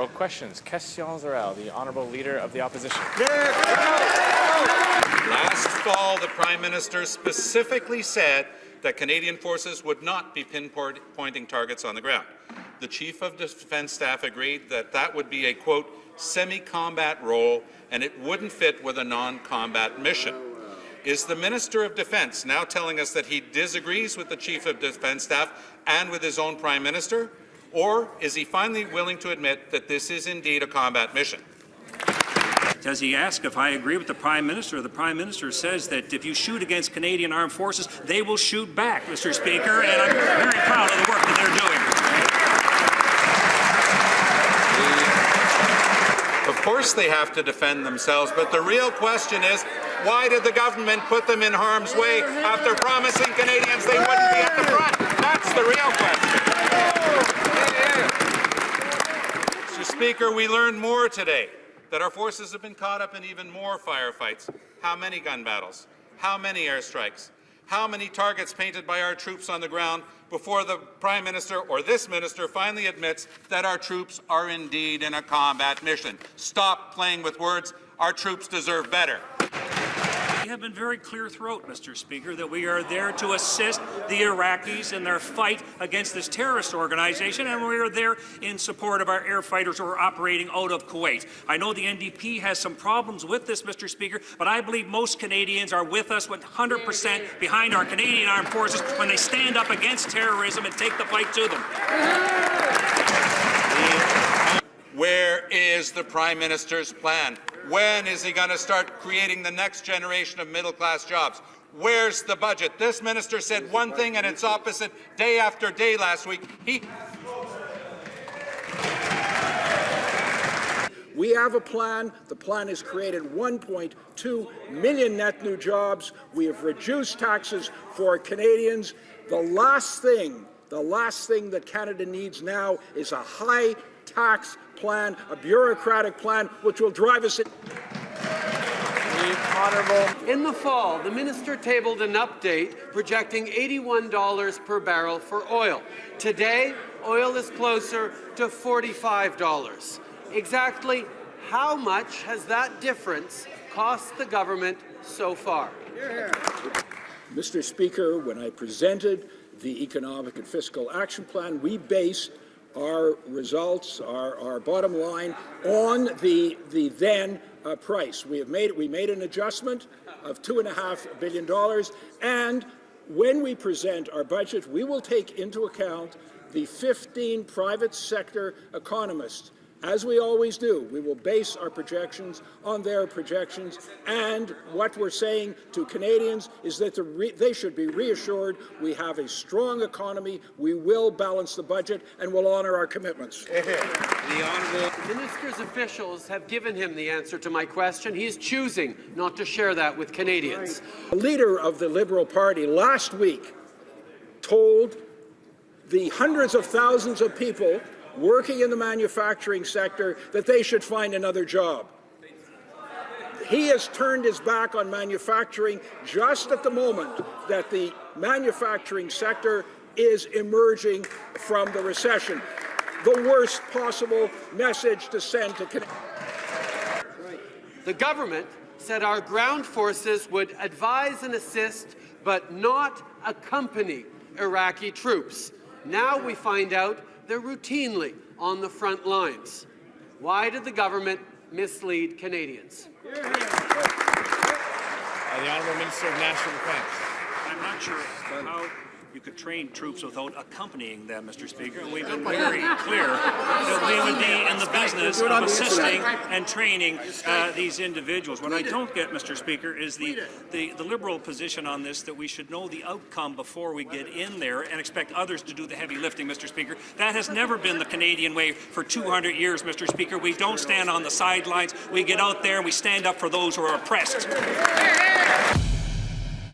oral questions. Questions orales, the Honourable Leader of the Opposition. Last fall, the Prime Minister specifically said that Canadian forces would not be pinpointing targets on the ground. The Chief of Defence Staff agreed that that would be a, quote, semi-combat role and it wouldn't fit with a non-combat mission. Is the Minister of Defence now telling us that he disagrees with the Chief of Defence Staff and with his own Prime Minister? Or is he finally willing to admit that this is indeed a combat mission? Does he ask if I agree with the Prime Minister? The Prime Minister says that if you shoot against Canadian armed forces, they will shoot back, Mr. Speaker, and I'm very proud of the work that they're doing. Of course they have to defend themselves, but the real question is, why did the government put them in harm's way after promising Canadians they wouldn't be at the front? That's the real question. Mr. Speaker, we learned more today, that our forces have been caught up in even more firefights. How many gun battles? How many airstrikes? How many targets painted by our troops on the ground before the Prime Minister or this Minister finally admits that our troops are indeed in a combat mission? Stop playing with words. Our troops deserve better. We have been very clear throughout, Mr. Speaker, that we are there to assist the Iraqis in their fight against this terrorist organization, and we are there in support of our air fighters who are operating out of Kuwait. I know the NDP has some problems with this, Mr. Speaker, but I believe most Canadians are with us 100% behind our Canadian armed forces when they stand up against terrorism and take the fight to them. Where is the Prime Minister's plan? When is he going to start creating the next generation of middle-class jobs? Where's the budget? This minister said one thing and its opposite day after day last week. We have a plan. The plan has created 1.2 million net new jobs. We have reduced taxes for Canadians. The last thing that Canada needs now is a high tax plan, a bureaucratic plan, which will drive us. In the fall, the minister tabled an update projecting $81 per barrel for oil. Today, oil is closer to $45. Exactly how much has that difference cost the government so far? Mr. Speaker, when I presented the Economic and Fiscal Action Plan, we based our results, our bottom line, on the then price. We made an adjustment of $2.5 billion, and when we present our budget, we will take into account the 15 private sector economists. As we always do, we will base our projections on their projections, and what we're saying to Canadians is that they should be reassured we have a strong economy, we will balance the budget, and will honour our commitments. The Honourable Minister's officials have given him the answer to my question. He is choosing not to share that with Canadians. The leader of the Liberal Party last week told the hundreds of thousands of people working in the manufacturing sector that they should find another job. He has turned his back on manufacturing just at the moment that the manufacturing sector is emerging from the recession. The worst possible message to send to Canadians. The government said our ground forces would advise and assist, but not accompany Iraqi troops. Now we find out they're routinely on the front lines. Why did the government mislead Canadians? The Honourable Minister of National Defence. I'm not sure how you could train troops without accompanying them, Mr. Speaker, and we've been very clear that we would be in the business of assisting and training these individuals. What I don't get, Mr. Speaker, is the Liberal position on this, that we should know the outcome before we get in there and expect others to do the heavy lifting, Mr. Speaker. That has never been the Canadian way for 200 years, Mr. Speaker. We don't stand on the sidelines. We get out there and we stand up for those who are oppressed.